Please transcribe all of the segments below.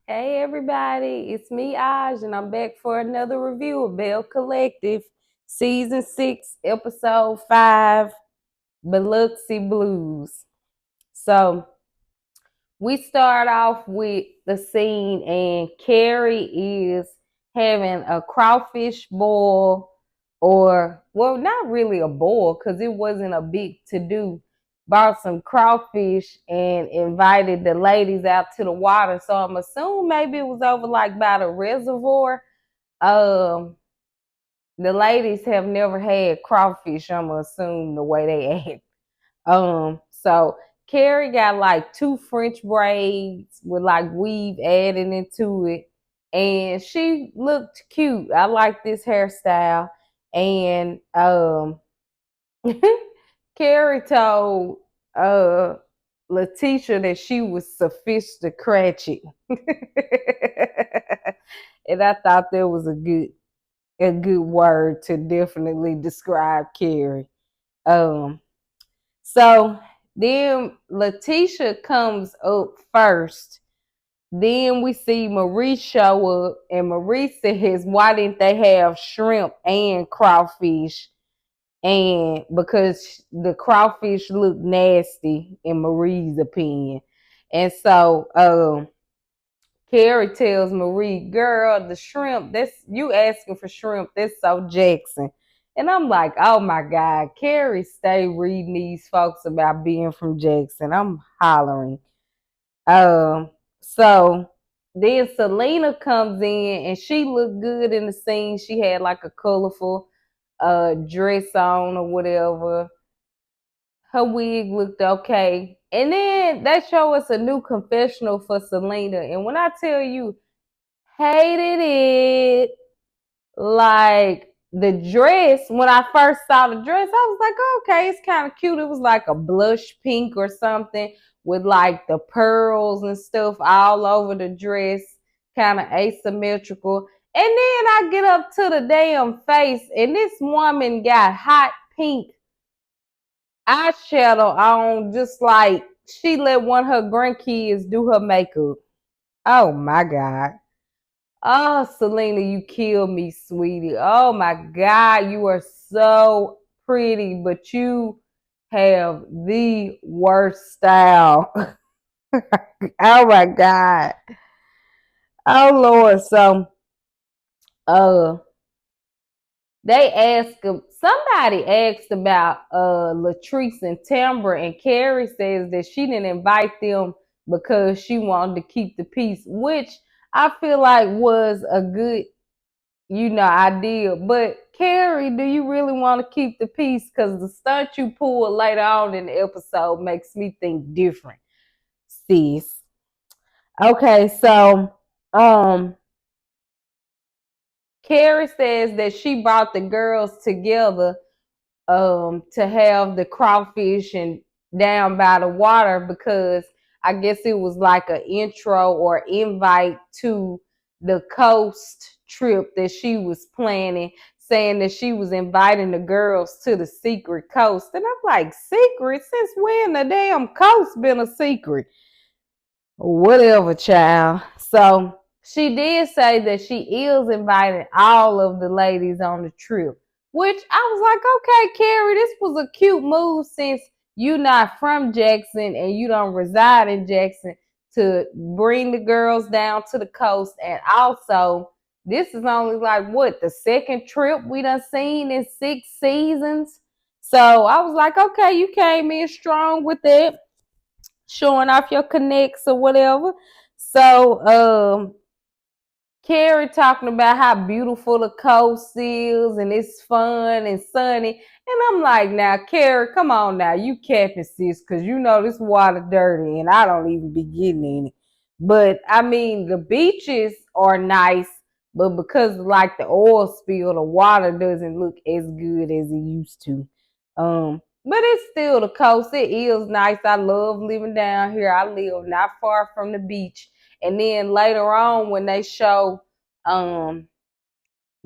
Hey everybody, it's me, Aj, and I'm back for another review of Belle Collective, Season 6, Episode 5, Biloxi Blues. So we start off with the scene, and Carrie is having a crawfish boil, or, well, not really a boil because it wasn't a big to do. Bought some crawfish and invited the ladies out to the water. So I'm assuming maybe it was over like by the reservoir. Um, the ladies have never had crawfish, I'm gonna assume the way they act. So Carrie got like two French braids with like weave added into it, and she looked cute. I like this hairstyle, and Carrie told uh Letitia that she was sophisticated, and I thought that was a good word to definitely describe Carrie. Um, so then Letitia comes up first. Then we see Marie show up, and Marie says, "Why didn't they have shrimp and crawfish?" And because the crawfish looked nasty, in Marie's opinion. And so Carrie tells Marie, "Girl, the shrimp, that's you asking for shrimp, that's so Jackson." And I'm like, oh my God, Carrie stay reading these folks about being from Jackson. I'm hollering. Um, so then Selena comes in and she looked good in the scene. She had like a colorful dress on or whatever. Her wig looked okay. And then they show us a new confessional for Selena. And when I tell you, hated it. Like the dress, when I first saw the dress, I was like, oh, okay, it's kind of cute. It was like a blush pink or something with like the pearls and stuff all over the dress, kind of asymmetrical. And then I get up to the damn face, and this woman got hot pink eyeshadow on, just like she let one of her grandkids do her makeup. Oh my God. Oh, Selena, you killed me, sweetie. Oh my God, you are so pretty, but you have the worst style. Oh my God. Oh Lord. So uh they asked somebody asked about Latrice and Tambra, and Carrie says that she didn't invite them because she wanted to keep the peace, which I feel like was a good idea. But Carrie, do you really want to keep the peace? Because the stunt you pull later on in the episode makes me think different, sis. Okay, so um Carrie says that she brought the girls together to have the crawfish and down by the water because I guess it was like an intro or invite to the coast trip that she was planning, saying that she was inviting the girls to the secret coast. And I'm like, secret? Since when the damn coast been a secret? Whatever, child. So she did say that she is inviting all of the ladies on the trip, which I was like, okay, Carrie, this was a cute move since you're not from Jackson and you don't reside in Jackson, to bring the girls down to the coast. And also, this is only like what, the second trip we done seen in 6 seasons. So I was like, okay, you came in strong with that, showing off your connects or whatever. So Carrie talking about how beautiful the coast is and it's fun and sunny. And I'm like, now, Carrie, come on now. You capping, sis, because you know this water dirty and I don't even be getting in it. But I mean, the beaches are nice, but because like the oil spill, the water doesn't look as good as it used to. But it's still the coast. It is nice. I love living down here. I live not far from the beach. And then later on, when they show um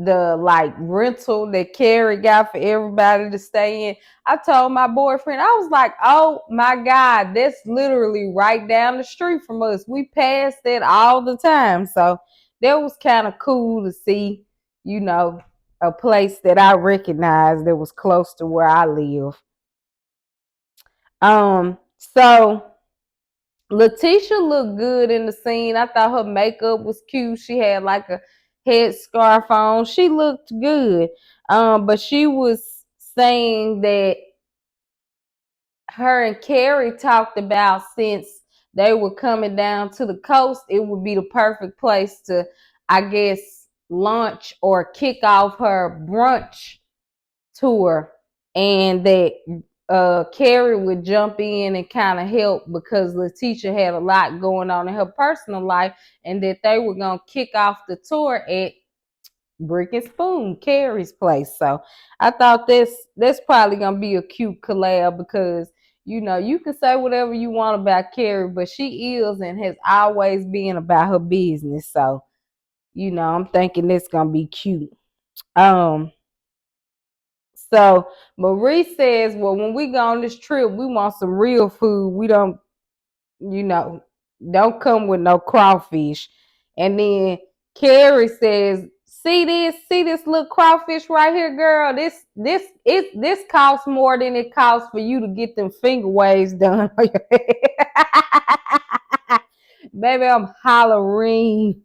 the like rental that Carrie got for everybody to stay in. I told my boyfriend, I was like, oh my God, that's literally right down the street from us. We pass that all the time. So that was kind of cool to see, you know, a place that I recognized that was close to where I live. So Letitia looked good in the scene. I thought her makeup was cute. She had like a head scarf on. She looked good. But she was saying that her and Carrie talked about, since they were coming down to the coast, it would be the perfect place to, I guess, launch or kick off her brunch tour, and that Carrie would jump in and kind of help because Letitia had a lot going on in her personal life, and that they were going to kick off the tour at Brick and Spoon, Carrie's place. So I thought that's probably going to be a cute collab because, you know, you can say whatever you want about Carrie, but she is and has always been about her business. So, you know, I'm thinking it's going to be cute. So Marie says, well, when we go on this trip, we want some real food. We don't, you know, don't come with no crawfish. And then Carrie says, see this little crawfish right here, girl. This costs more than it costs for you to get them finger waves done on your head. Baby, I'm hollering.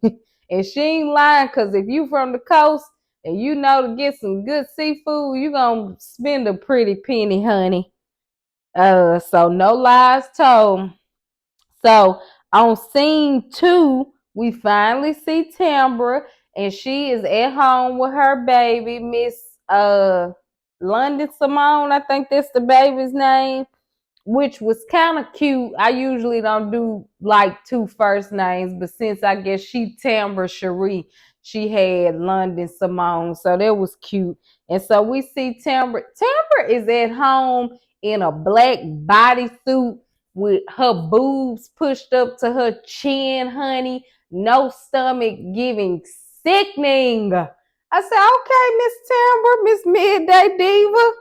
And she ain't lying, because if you from the coast and you know to get some good seafood, you gonna spend a pretty penny, honey. So no lies told. So on scene 2, we finally see Tambra, and she is at home with her baby, Miss London Simone. I think that's the baby's name, which was kind of cute. I usually don't do like 2 first names, but since I guess she Tambra Cherie, she had London Simone, so that was cute. And so we see Tambra. Tambra is at home in a black bodysuit with her boobs pushed up to her chin, honey. No stomach, giving sickening. I said, okay, Miss Tambra, Miss Midday Diva.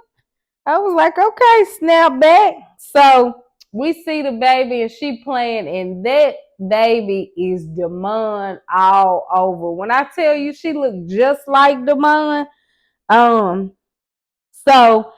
I was like, okay, snap back. So we see the baby and she playing, and that baby is Damon all over. When I tell you she looked just like Damon, so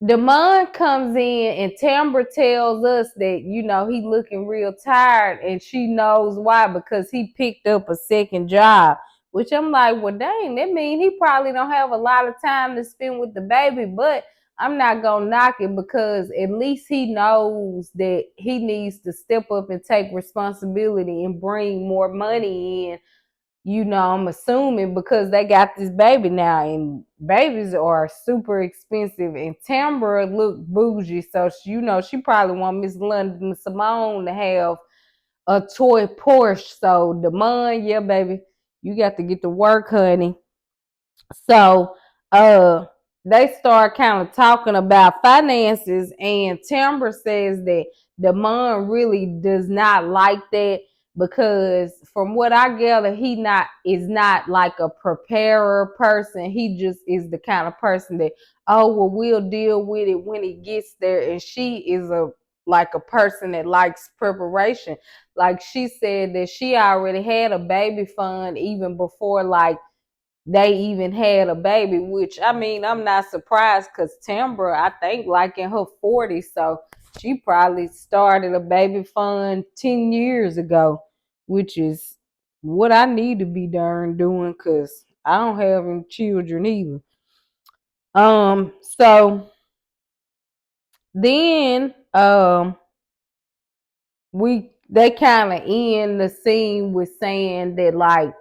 Damon comes in and Tambra tells us that, you know, he looking real tired, and she knows why, because he picked up a second job. Which I'm like, well, dang, that means he probably don't have a lot of time to spend with the baby, but I'm not gonna knock it, because at least he knows that he needs to step up and take responsibility and bring more money in. You know, I'm assuming because they got this baby now, and babies are super expensive, and Tambra look bougie, so she, you know, she probably want Miss London Simone to have a toy Porsche. So Damon, yeah, baby, you got to get to work, honey. So they start kind of talking about finances, and Tambra says that Damon really does not like that, because from what I gather, he is not like a preparer person. He just is the kind of person that, oh well, we'll deal with it when it gets there. And she is a person that likes preparation. Like she said that she already had a baby fund even before like they even had a baby, which I mean, I'm not surprised, because Tambra, I think, like in her 40s, so she probably started a baby fund 10 years ago, which is what I need to be darn doing, because I don't have any children either. So then they kind of end the scene with saying that like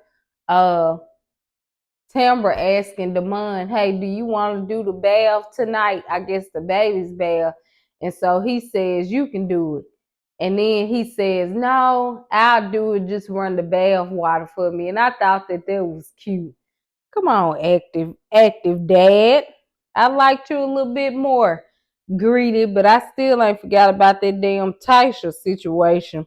Tambra asking Damon, hey, do you want to do the bath tonight? I guess the baby's bath. And so he says, you can do it. And then he says, no, I'll do it. Just run the bath water for me. And I thought that was cute. Come on, active dad. I liked you a little bit more greedy, but I still ain't forgot about that damn Taisha situation.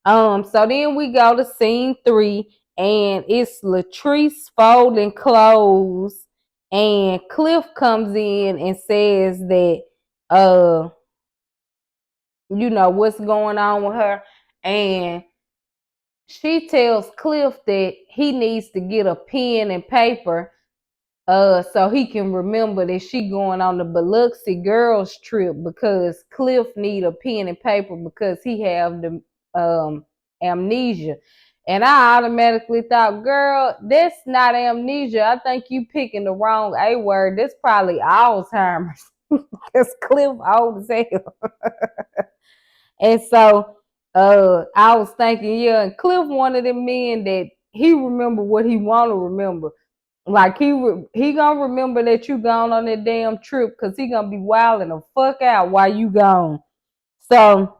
So then we go to scene 3, and it's Latrice folding clothes, and Cliff comes in and says that what's going on with her, and she tells Cliff that he needs to get a pen and paper so he can remember that she going on the Biloxi girls trip, because Cliff need a pen and paper because he have the amnesia. And I automatically thought, girl, that's not amnesia. I think you picking the wrong A word. That's probably Alzheimer's. Because Cliff old as hell. And so I was thinking, yeah, and Cliff one of them men that he remember what he want to remember. Like he gonna remember that you gone on that damn trip, because he gonna be wilding the fuck out while you gone. So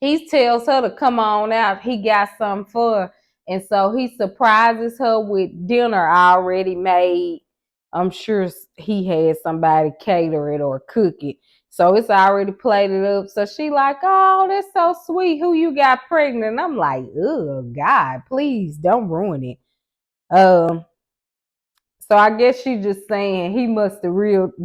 he tells her to come on out. He got something for her. And so he surprises her with dinner already made. I'm sure he had somebody cater it or cook it. So it's already plated up. So she like, oh, that's so sweet. Who you got pregnant? And I'm like, oh, God, please don't ruin it. So I guess she just saying he must have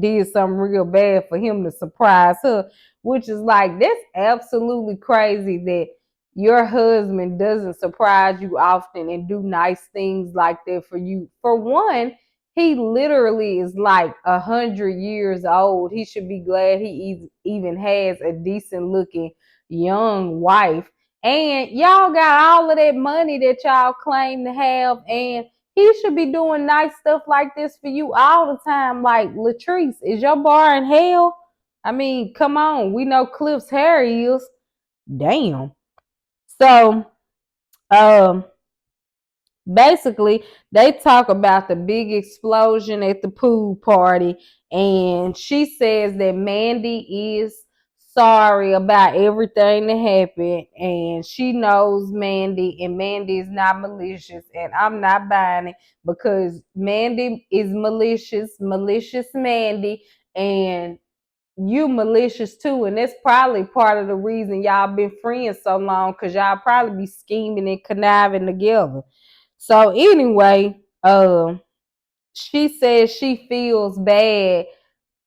did something real bad for him to surprise her, which is like, that's absolutely crazy that your husband doesn't surprise you often and do nice things like that for you. For one, he literally is like 100 years old. He should be glad he even has a decent looking young wife. And y'all got all of that money that y'all claim to have, and he should be doing nice stuff like this for you all the time. Like, Latrice, is your bar in hell? I mean, come on. We know Cliff's hair is. Damn. So, basically, they talk about the big explosion at the pool party, and she says that Mandy is sorry about everything that happened, and she knows Mandy, and Mandy is not malicious, and I'm not buying it, because Mandy is malicious Mandy, and you malicious too, and that's probably part of the reason y'all been friends so long, because y'all probably be scheming and conniving together. So anyway, she says she feels bad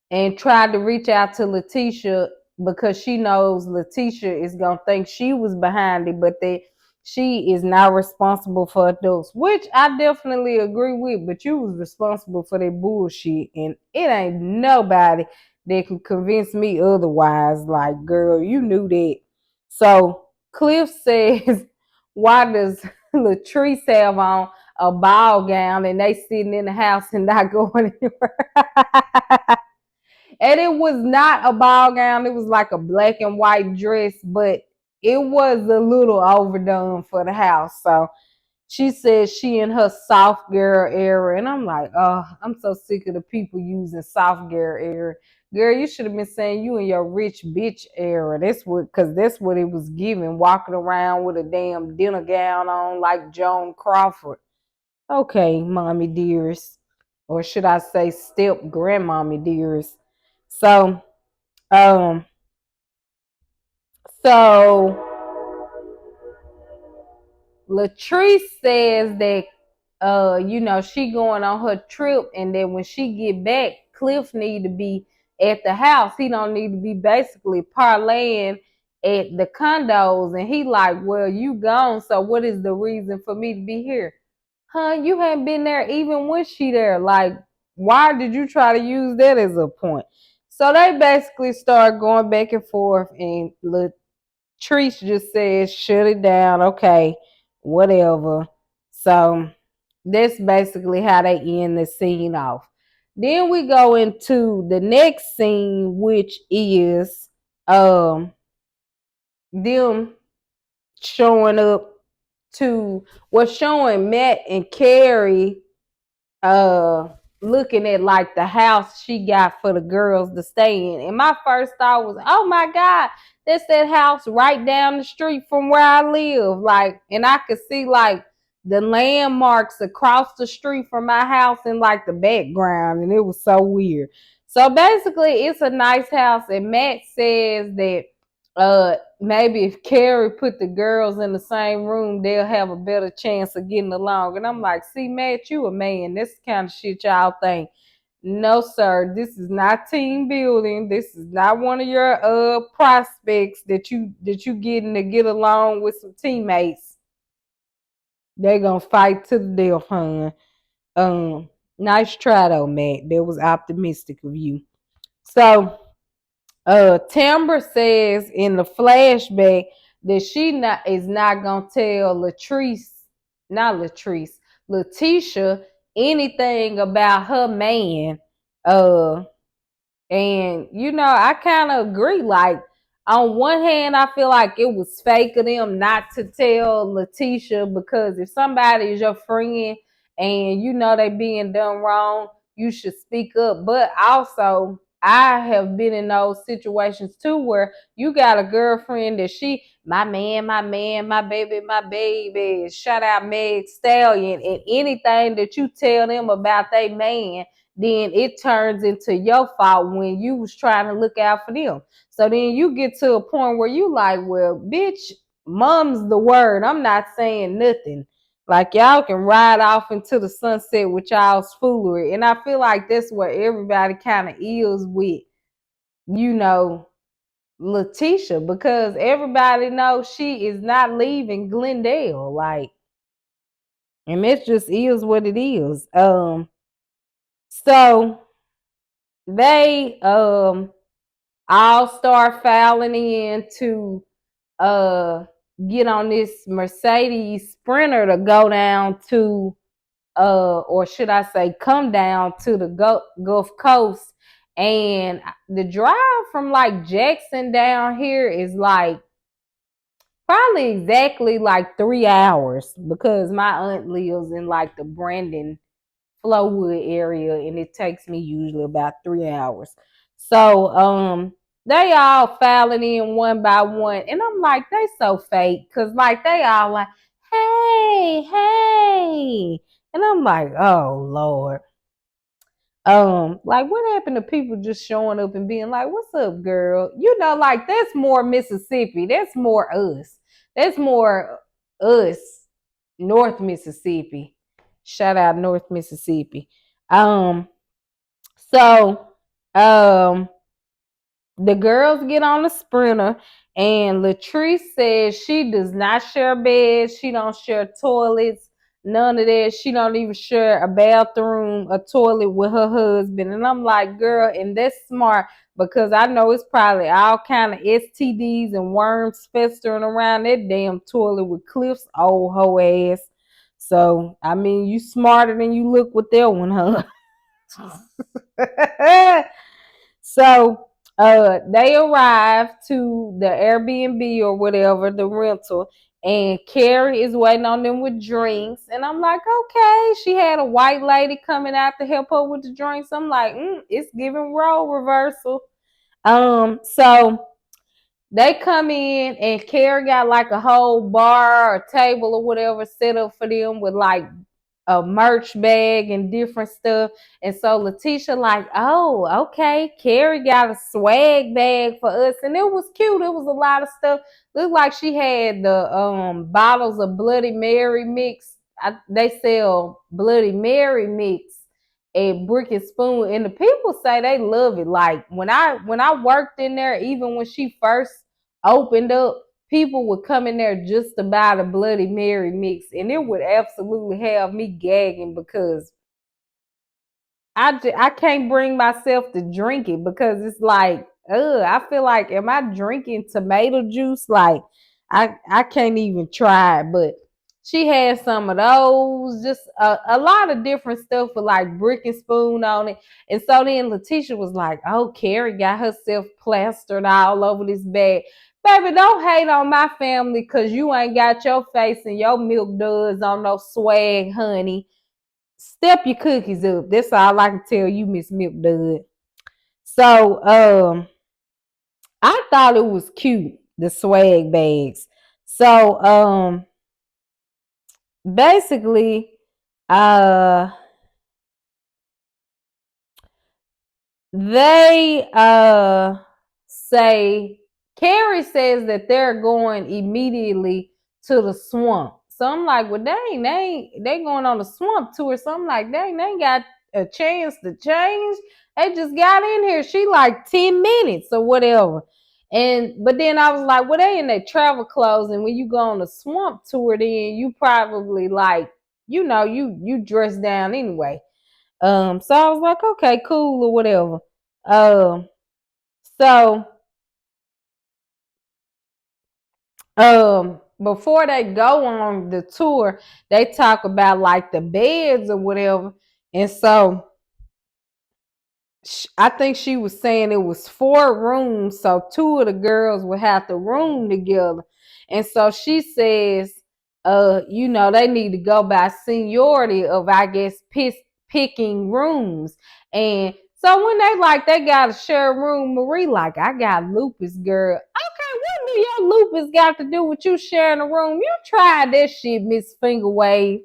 and tried to reach out to Letitia, because she knows Letitia is gonna think she was behind it, but that she is not responsible for adults, which I definitely agree with. But you was responsible for that bullshit, and it ain't nobody that can convince me otherwise. Like, girl, you knew that. So Cliff says, why does Latrice have on a ball gown and they sitting in the house and not going anywhere? And it was not a ball gown. It was like a black and white dress, but it was a little overdone for the house. So she says she in her soft girl era. And I'm like, oh, I'm so sick of the people using soft girl era. Girl, you should have been saying you in your rich bitch era. Because that's what it was giving, walking around with a damn dinner gown on like Joan Crawford. Okay, mommy dearest. Or should I say step grandmommy dearest. So, um, so Latrice says that, she going on her trip, and then when she get back, Cliff need to be at the house. He don't need to be basically parlaying at the condos. And he like, well, you gone, so what is the reason for me to be here? Huh? You hadn't been there even when she there. Like, why did you try to use that as a point? So they basically start going back and forth, and Latrice just says, shut it down. Okay, whatever. So that's basically how they end the scene off. Then we go into the next scene, which is them showing up to showing Matt and Carrie looking at like the house she got for the girls to stay in. And my first thought was, oh my God, that's that house right down the street from where I live. Like, and I could see like the landmarks across the street from my house in like the background, and it was so weird. So basically it's a nice house, and Matt says that maybe if Carrie put the girls in the same room, they'll have a better chance of getting along. And I'm like, see, Matt, you a man. This kind of shit y'all think. No, sir. This is not team building. This is not one of your prospects that you getting to get along with some teammates. They're gonna fight to the death, hon. Nice try though, Matt. That was optimistic of you. So Timber says in the flashback that is not gonna tell Letitia anything about her man. Uh and I kind of agree. Like, on one hand, I feel like it was fake of them not to tell Letitia, because if somebody is your friend and they being done wrong, you should speak up. But also, I have been in those situations too where you got a girlfriend that my man, my baby. Shout out Meg Stallion, and anything that you tell them about they man, then it turns into your fault when you was trying to look out for them. So then you get to a point where you like, well, bitch, mom's the word. I'm not saying nothing. Like, y'all can ride off into the sunset with y'all's foolery. And I feel like that's where everybody kind of is with, Letitia, because everybody knows she is not leaving Glendale. Like, and it just is what it is. So they all start filing in to get on this Mercedes Sprinter to go down to or should I say come down to the Gulf Coast. And the drive from like Jackson down here is like probably exactly like 3 hours, because my aunt lives in like the Brandon Flowwood area, and it takes me usually about 3 hours. So they all filing in one by one, and I'm like, they so fake, because like they all like, hey, and I'm like, oh Lord. Like, what happened to people just showing up and being like, what's up, girl? Like, that's more Mississippi. That's more us. That's more us, North Mississippi. Shout out North Mississippi. Um, so the girls get on the Sprinter, and Latrice says she does not share beds, she don't share toilets, none of that. She don't even share a bathroom, a toilet with her husband. And I'm like, girl, and that's smart, because I know it's probably all kind of STDs and worms festering around that damn toilet with Cliff's old hoe ass. So, I mean, you smarter than you look with that one, huh? So they arrive to the Airbnb or whatever, the rental, and Carrie is waiting on them with drinks. And I'm like, okay, she had a white lady coming out to help her with the drinks. I'm like, it's giving role reversal. So they come in, and Carrie got like a whole bar or table or whatever set up for them with like a merch bag and different stuff. And so Letitia like, oh, okay, Carrie got a swag bag for us, and it was cute. It was a lot of stuff. Looked like she had the bottles of Bloody Mary mix. They sell Bloody Mary mix at Brick and Spoon, and the people say they love it. Like, when I worked in there, even when she first opened up, people would come in there just to buy the Bloody Mary mix, and it would absolutely have me gagging, because I can't bring myself to drink it, because it's like, I feel like, am I drinking tomato juice? Like, I can't even try it. But she had some of those, just a lot of different stuff with like Brick and Spoon on it. And so then Letitia was like, oh, Carrie got herself plastered all over this bag. Baby, don't hate on my family because you ain't got your face and your milk duds on no swag, honey. Step your cookies up. That's all I can tell you, Miss Milk Dud. So I thought it was cute, the swag bags. So basically they say Carrie says that they're going immediately to the swamp. So I'm like, well, dang, they going on a swamp tour. So I'm like, dang, they ain't got a chance to change. They just got in here. She like 10 minutes or whatever. But then I was like, well, they in their travel clothes, and when you go on a swamp tour, then you probably like, you dress down anyway. So I was like, okay, cool or whatever. So before they go on the tour, they talk about like the beds or whatever. And so I think she was saying it was 4 rooms, so 2 of the girls would have to room together. And so she says, they need to go by seniority of, I guess, picking rooms. And so when they got to share a room, Marie like, I got lupus, girl. Okay, what do your lupus got to do with you sharing a room? You tried that shit, Miss Fingerwave.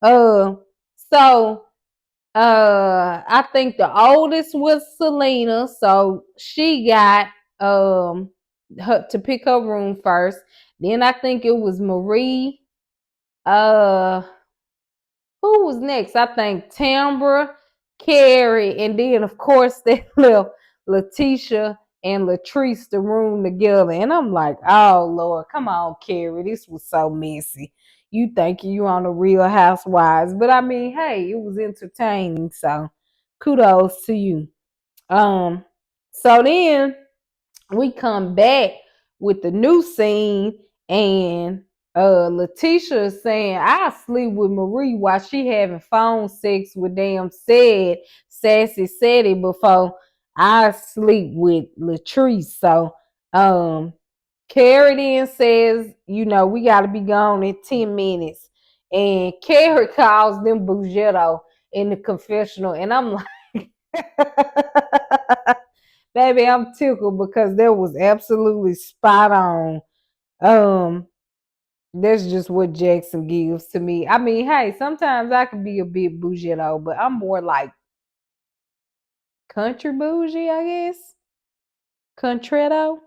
So I think the oldest was Selena, so she got her to pick her room first. Then I think it was Marie. Uh who was next? I think Tambra, Carrie, and then of course they left Letitia and Latrice the room together. And I'm like, oh Lord, come on, Carrie. This was so messy. You think you on the Real Housewives. But I mean, hey, it was entertaining. So kudos to you. Um, so then we come back with the new scene, and Letitia is saying, I sleep with Marie while she having phone sex with damn Sassy Sadie before I sleep with Latrice. So Carrie then says, we gotta be gone in 10 minutes. And Carrie calls them Bugetto in the confessional, and I'm like, baby, I'm tickled because that was absolutely spot on. Um, that's just what Jackson gives to me. I mean, hey, sometimes I can be a bit bougie though, but I'm more like country bougie, I guess. Contretto.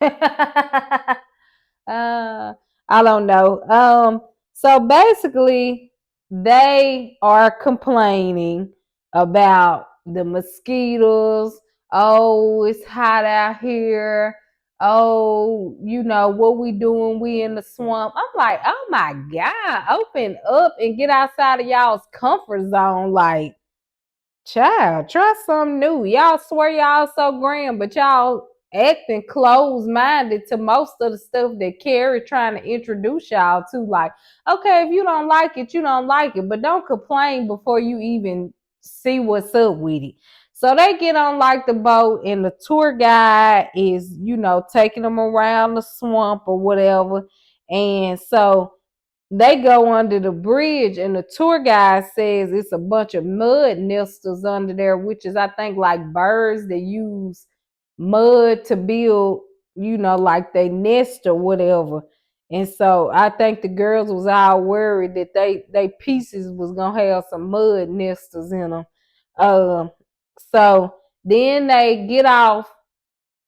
I don't know. So basically, they are complaining about the mosquitoes. Oh, it's hot out here. Oh, what we doing? We in the swamp. I'm like, oh my God, open up and get outside of y'all's comfort zone. Like, child, try something new. Y'all swear y'all so grand, but y'all acting closed-minded to most of the stuff that Carrie trying to introduce y'all to. Like, okay, if you don't like it, you don't like it, but don't complain before you even see what's up with it. So they get on like the boat, and the tour guide is, taking them around the swamp or whatever. And so they go under the bridge, and the tour guide says it's a bunch of mud nesters under there, which is, I think, like birds that use mud to build, like they nest or whatever. And so I think the girls was all worried that they pieces was gonna have some mud nesters in them. So then they get off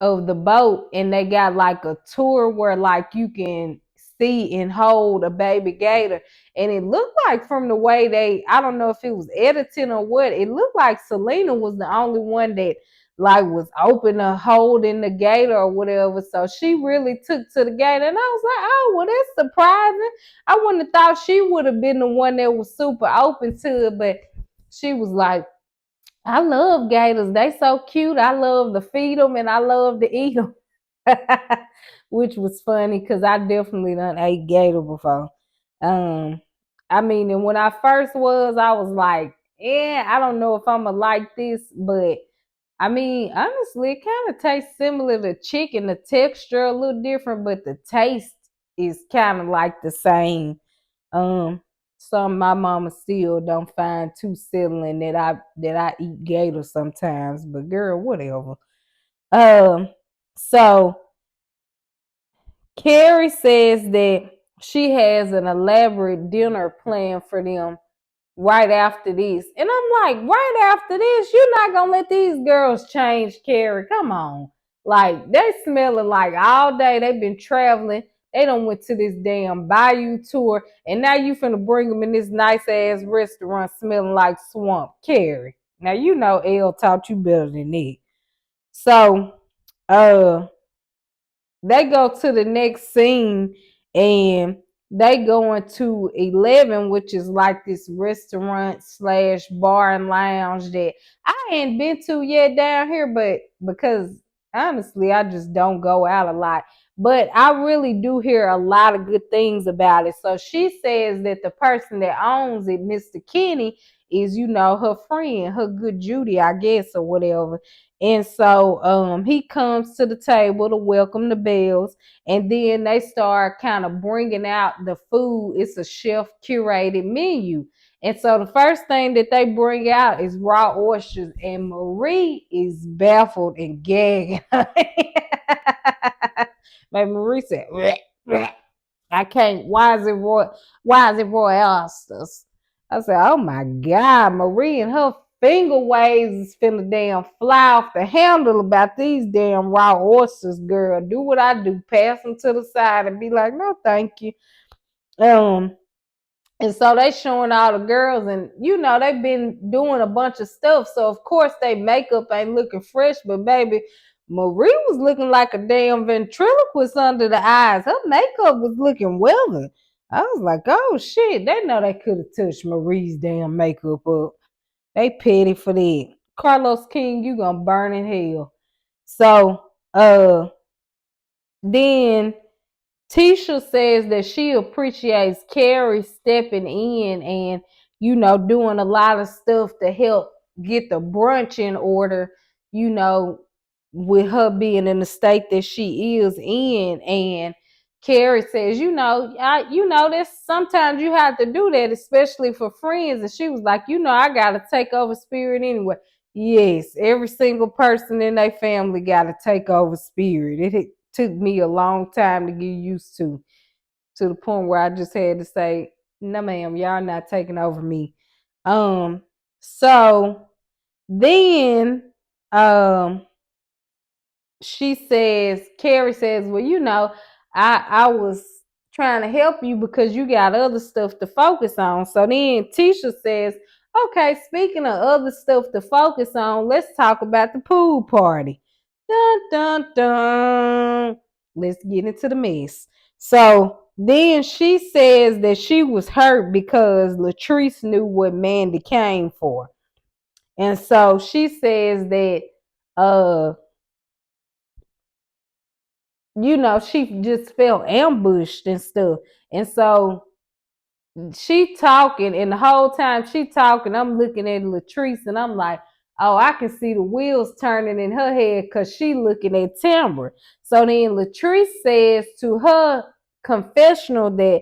of the boat, and they got like a tour where like you can see and hold a baby gator. And it looked like, from the way I don't know if it was editing or what, it looked like Selena was the only one that like was open or holding the gator or whatever. So she really took to the gator, and I was like, oh well, that's surprising. I wouldn't have thought she would have been the one that was super open to it, but she was like, I love gators. They so cute. I love to feed them, and I love to eat them. Which was funny because I definitely done ate gator before. I mean, and when I first I was like, yeah, I don't know if I'm gonna like this, but I mean, honestly, it kind of tastes similar to chicken. The texture a little different, but the taste is kind of like the same. Um, Some my mama still don't find too settling that I eat gator sometimes, but girl, whatever. So Carrie says that she has an elaborate dinner plan for them right after this. And I'm like, right after this, you're not gonna let these girls change, Carrie. Come on. Like they smelling like all day. They've been traveling. They done went to this damn bayou tour, and now you finna bring them in this nice ass restaurant smelling like swamp. Carrie. Now you know Elle taught you better than that. So, they go to the next scene and they going to 11, which is like this restaurant slash bar and lounge that I ain't been to yet down here, but because honestly I just don't go out a lot, but I really do hear a lot of good things about it. So she says that the person that owns it, Mr. Kenny, is, you know, her friend, her good Judy, I guess, or whatever. And so he comes to the table to welcome the Bells, and then they start kind of bringing out the food. It's a chef curated menu. And so the first thing that they bring out is raw oysters, and Marie is baffled and gagging. But Marie said, "Bleh, bleh. I can't. Why is it Roy Oysters?" I said, "Oh my God, Marie and her finger waves is finna damn fly off the handle about these damn raw oysters, girl. Do what I do, pass them to the side and be like, no, thank you." Um, and so they showing all the girls, and you know they've been doing a bunch of stuff. So of course they makeup ain't looking fresh, but baby, Marie was looking like a damn ventriloquist under the eyes. Her makeup was looking weathered. I was like, oh shit, they know they could have touched Marie's damn makeup up. They petty for that. Carlos King, you gonna burn in hell. So then Tisha says that she appreciates Carrie stepping in and, you know, doing a lot of stuff to help get the brunch in order, you know, with her being in the state that she is in. And Carrie says, you know, this sometimes you have to do that, especially for friends. And she was like, you know, I gotta take over spirit anyway. Yes, every single person in their family gotta take over spirit. It took me a long time to get used to the point where I just had to say, no ma'am, y'all not taking over me. So then she says, Carrie says, well, you know, I was trying to help you because you got other stuff to focus on. So then Tisha says, okay, speaking of other stuff to focus on, let's talk about the pool party. Dun dun dun. Let's get into the mess. So then she says that she was hurt because Latrice knew what Mandy came for. And so she says that you know, she just felt ambushed and stuff. And so she talking, and the whole time she talking, I'm looking at Latrice and I'm like, oh, I can see the wheels turning in her head because she looking at Tambra. So then Latrice says to her confessional that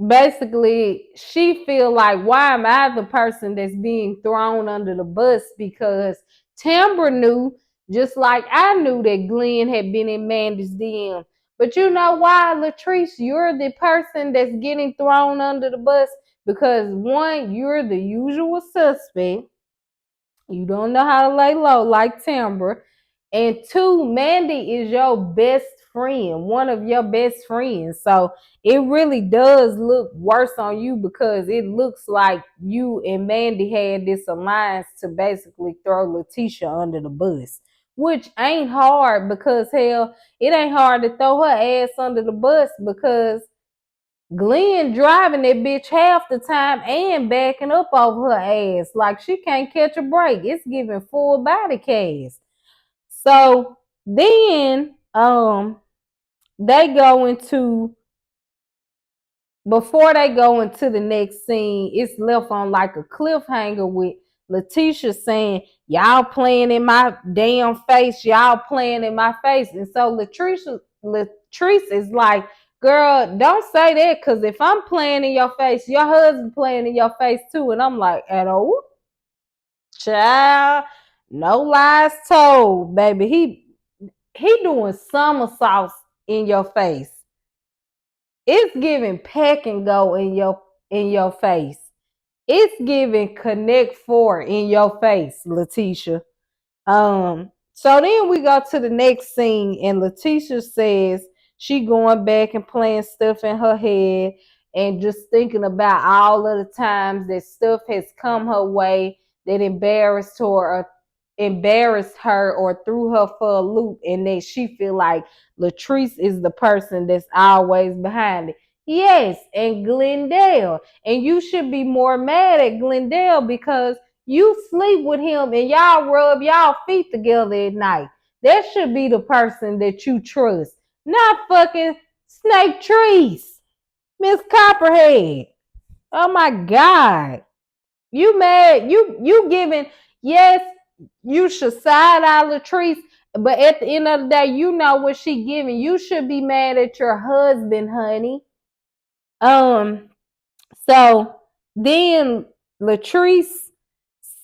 basically she feel like, why am I the person that's being thrown under the bus? Because Tambra knew, just like I knew, that Glenn had been in Mandy's DM. But you know why, Latrice, you're the person that's getting thrown under the bus? Because one, you're the usual suspect. You don't know how to lay low like Tambra. And two, Mandy is your best friend, one of your best friends. So it really does look worse on you because it looks like you and Mandy had this alliance to basically throw Letitia under the bus, which ain't hard because hell, it ain't hard to throw her ass under the bus because Glenn driving that bitch half the time and backing up over her ass. Like she can't catch a break. It's giving full body cast. So then they go into, before they go into the next scene, it's left on like a cliffhanger with Letitia saying, y'all playing in my damn face, y'all playing in my face. And so Latrice is like, girl, don't say that, because if I'm playing in your face, your husband playing in your face too. And I'm like, at all? Child, no lies told, baby. He doing somersaults in your face. It's giving pack and go in your face. It's giving connect four in your face, Letitia. So then we go to the next scene, and Letitia says she going back and playing stuff in her head and just thinking about all of the times that stuff has come her way that embarrassed her or threw her for a loop, and that she feel like Latrice is the person that's always behind it. Yes, and Glendale. And you should be more mad at Glendale because you sleep with him and y'all rub y'all feet together at night. That should be the person that you trust, not fucking Snake Trees, Miss Copperhead. Oh my God. You mad? You giving, yes, you should side eye Latrice, but at the end of the day, you know what she giving. You should be mad at your husband, honey. Um, so then Latrice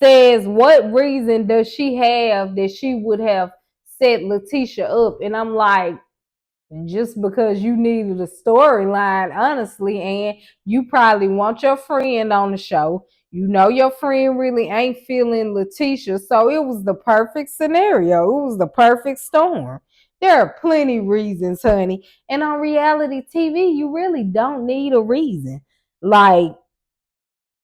says, what reason does she have that she would have set Letitia up? And I'm like, just because you needed a storyline, honestly, and you probably want your friend on the show. You know your friend really ain't feeling Letitia, so it was the perfect scenario. It was the perfect storm. There are plenty reasons, honey. And on reality TV, you really don't need a reason. Like,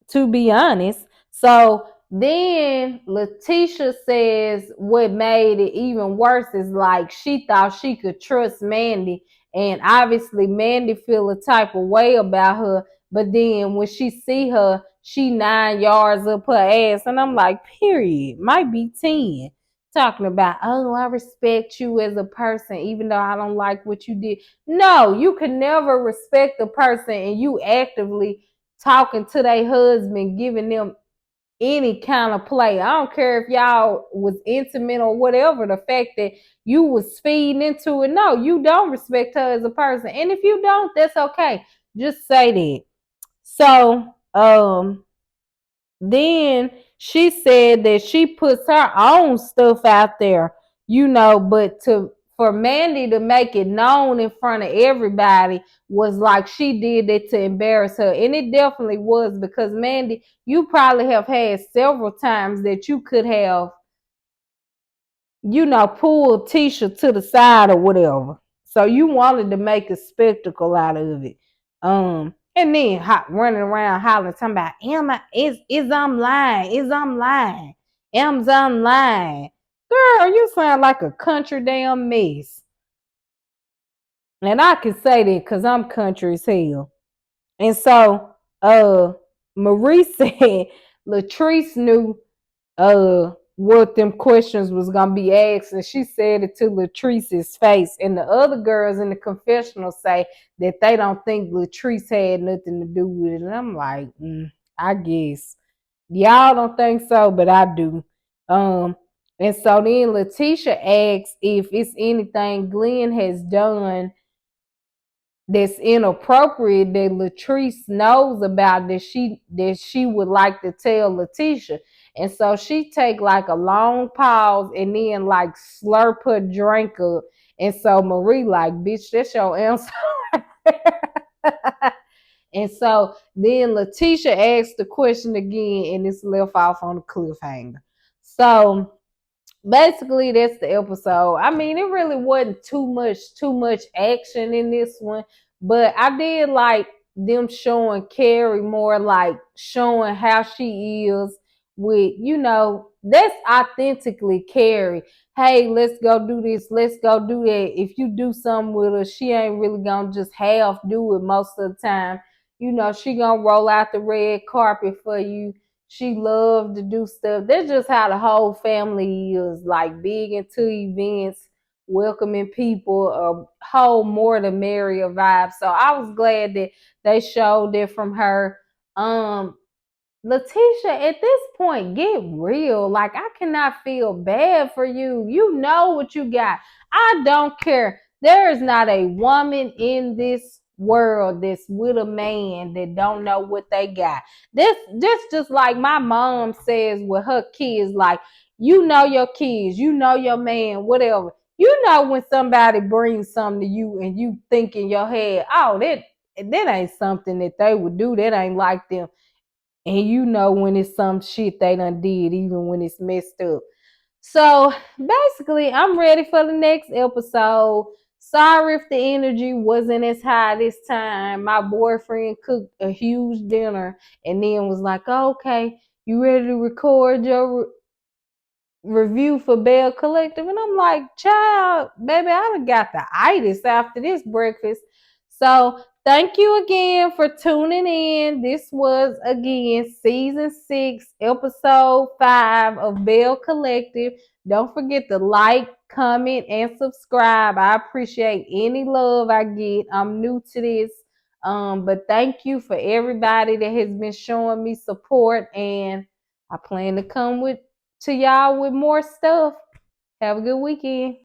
to be honest. So then Letitia says what made it even worse is like she thought she could trust Mandy, and obviously Mandy feel a type of way about her, but then when she see her, she 9 yards up her ass, and I'm like, period, might be 10. Talking about, oh, I respect you as a person, even though I don't like what you did. No, you can never respect a person and you actively talking to their husband, giving them any kind of play. I don't care if y'all was intimate or whatever. The fact that you was feeding into it, no, you don't respect her as a person. And if you don't, that's okay. Just say that. So, then she said that she puts her own stuff out there, but for Mandy to make it known in front of everybody was like she did it to embarrass her. And it definitely was, because Mandy, you probably have had several times that you could have, pulled Tisha to the side or whatever. So you wanted to make a spectacle out of it. And then running around hollering, talking about, is I'm lying, is I'm lying, am I'm lying. Girl, you sound like a country damn mess. And I can say that because I'm country as hell. And so Marie said Latrice knew what them questions was gonna be asked, and she said it to Latrice's face. And the other girls in the confessional say that they don't think Latrice had nothing to do with it. And I'm like, I guess y'all don't think so, but I do. And so then Letitia asks if it's anything Glenn has done that's inappropriate that Latrice knows about that she would like to tell Letitia. And so she take like a long pause and then like slurp her drink up. And so Marie like, bitch, that's your answer. And so then Letitia asked the question again, and it's left off on a cliffhanger. So basically that's the episode. I mean, it really wasn't too much action in this one, but I did like them showing Carrie more, like showing how she is with, that's authentically Carrie. Hey, let's go do this, let's go do that. If you do something with her, she ain't really gonna just half do it most of the time. She gonna roll out the red carpet for you. She loved to do stuff. That's just how the whole family is, like big into events, welcoming people, a whole more the merrier vibe. So I was glad that they showed it from her. Letitia, at this point, get real. Like, I cannot feel bad for you. You know what you got. I don't care. There is not a woman in this world that's with a man that don't know what they got. This just like my mom says with her kids, like, you know your kids, you know your man, whatever. You know when somebody brings something to you and you think in your head, oh, that ain't something that they would do. That ain't like them. And when it's some shit they done did, even when it's messed up. So basically, I'm ready for the next episode. Sorry if the energy wasn't as high this time. My boyfriend cooked a huge dinner and then was like, oh, okay, you ready to record your review for Belle Collective? And I'm like, child, baby, I done got the itis after this breakfast. So thank you again for tuning in. This was again season 6, episode 5 of Belle Collective. Don't forget to like, comment, and subscribe. I appreciate any love I get. I'm new to this. But thank you for everybody that has been showing me support, and I plan to come to y'all with more stuff. Have a good weekend.